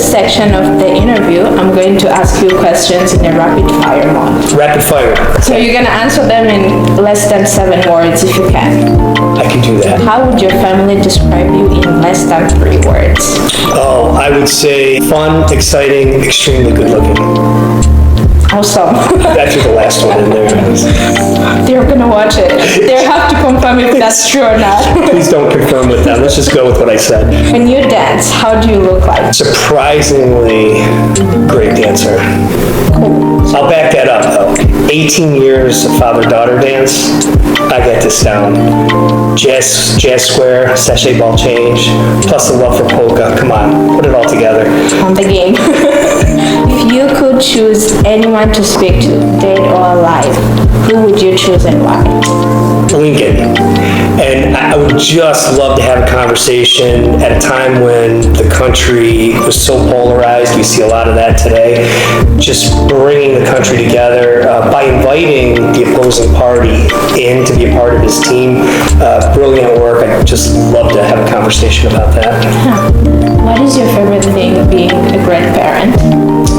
section of the interview, I'm going to ask you questions in a rapid fire mode. Rapid fire. So you're going to answer them in less than 7 words if you can. I can do that. How would your family describe you in less than 3 words? Oh, I would say fun, exciting, extremely good looking. Awesome. That threw the last one in there. They're going to watch it. They have to confirm if that's true or not. Please don't confirm with them. Let's just go with what I said. When you dance, how do you look like? Surprisingly great dancer. Cool. I'll back that up though. 18 years of father-daughter dance. I got this down. Jazz square, sachet ball change, plus the love for polka. Come on, put it all together. On the game. If you could choose anyone to speak to, dead or alive, who would you choose and why? Lincoln. And I would just love to have a conversation at a time when the country was so polarized. We see a lot of that today. Just bringing the country together by inviting the opposing party in to be a part of his team. Brilliant work. I'd just love to have a conversation about that. What is your favorite thing being a grandparent?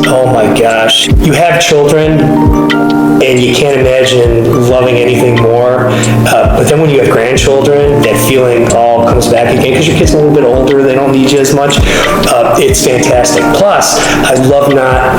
Oh my gosh. You have children and you can't imagine loving anything more. But then when you have grandchildren, that feeling all comes back again because your kid's a little bit older, they don't need you as much. It's fantastic. Plus, I love not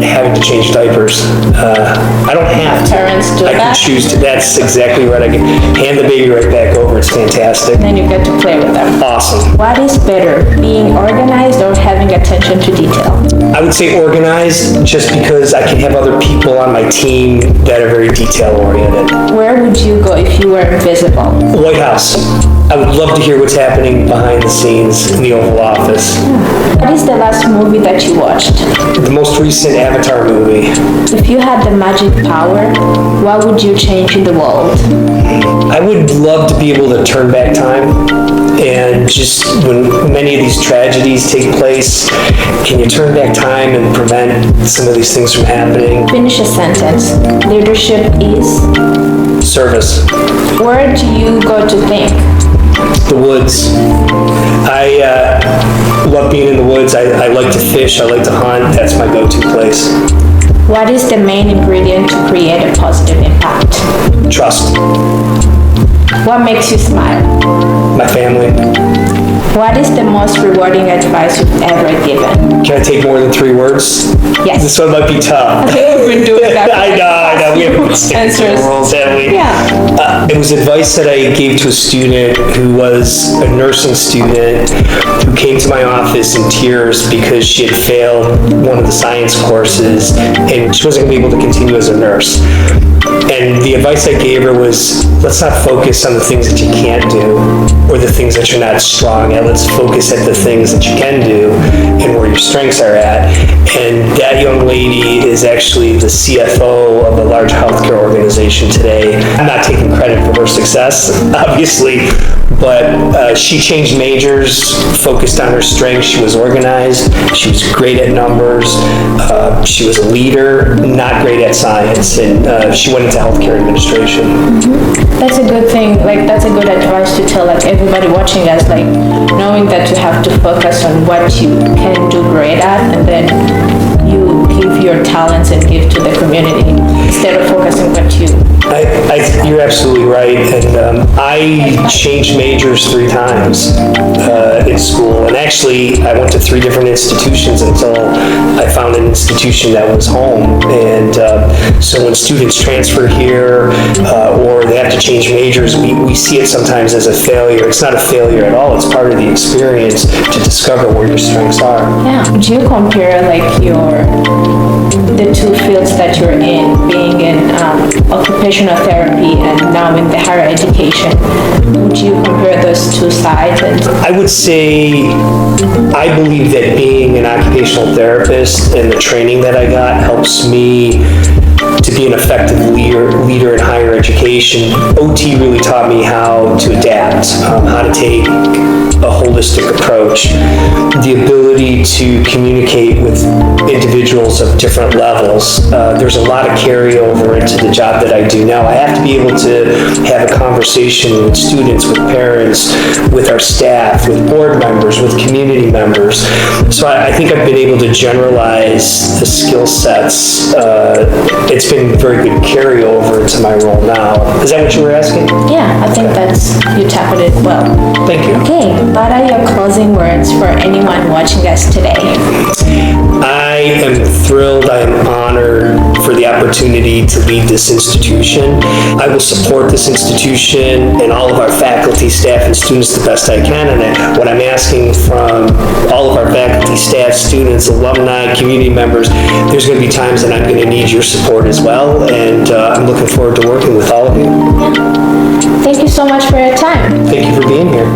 having to change diapers. I don't have to. Parents do I can that? choose to. That's exactly right. I can hand the baby right back over. It's fantastic. Then you get to play with them. Awesome. What is better, being organized or having attention to detail? I would say organized just because I can have other people on my team that are very detail oriented. Where would you go if you were invisible? White House. I would love to hear what's happening behind the scenes in the Oval Office. What is the last movie that you watched? The most recent Avatar movie. If you had the magic power, what would you change in the world? I would love to be able to turn back time and just when many of these tragedies take place, can you turn back time and prevent some of these things from happening? Finish a sentence. Leadership is? Service. Where do you go to think? The woods. I love being in the woods. I like to fish. I like to hunt. That's my go-to place. What is the main ingredient to create a positive impact? Trust. What makes you smile? My family. What is the most rewarding advice you've ever given? Can I take more than 3 words? Yes. This one might be tough. I think we've been doing that. I know. We haven't been sticking to the rules, have we? Yeah. It was advice that I gave to a student who was a nursing student who came to my office in tears because she had failed one of the science courses and she wasn't going to be able to continue as a nurse. And the advice I gave her was, let's not focus on the things that you can't do or the things that you're not strong at. Let's focus at the things that you can do and where your strengths are at. And that young lady is actually the CFO of a large healthcare organization today. I'm not taking credit for her success, obviously, but she changed majors, focused on her strengths. She was organized. She was great at numbers. She was a leader, not great at science, and she went into healthcare administration. Mm-hmm. That's a good thing. Like, that's a good advice to tell, like, everybody watching us, like, knowing that you have to focus on what you can do great at, and then you give your talents and give to the community instead of focusing what you. You're absolutely right, and I changed majors 3 times in school, and actually I went to 3 different institutions until I found an institution that was home. And so when students transfer here or they have to change majors, we see it sometimes as a failure. It's not a failure at all. It's part of the experience to discover where your strengths are. Yeah. Would you compare like the 2 fields that you're in, being in occupational therapy and now in the higher education? Would you compare those 2 sides? I would say I believe that being an occupational therapist and the training that I got helps me to be an effective leader in higher education. OT really taught me how to adapt, how to take a holistic approach. The ability to communicate with individuals of different levels. There's a lot of carryover into the job that I do now. I have to be able to have a conversation with students, with parents, with our staff, with board members, with community members. So I think I've been able to generalize the skill sets. It's been very good carryover into my role now. Is that what you were asking? Yeah, I think you tackled it well. Thank you. Okay, what are your closing words for anyone watching us today? I am thrilled, I am honored for the opportunity to lead this institution. I will support this institution and all of our faculty, staff, and students the best I can. And what I'm asking from all of our faculty, staff, students, alumni, community members, there's going to be times that I'm going to need your support as well. And I'm looking forward to working with all of you. Thank you so much for your time. Thank you for being here.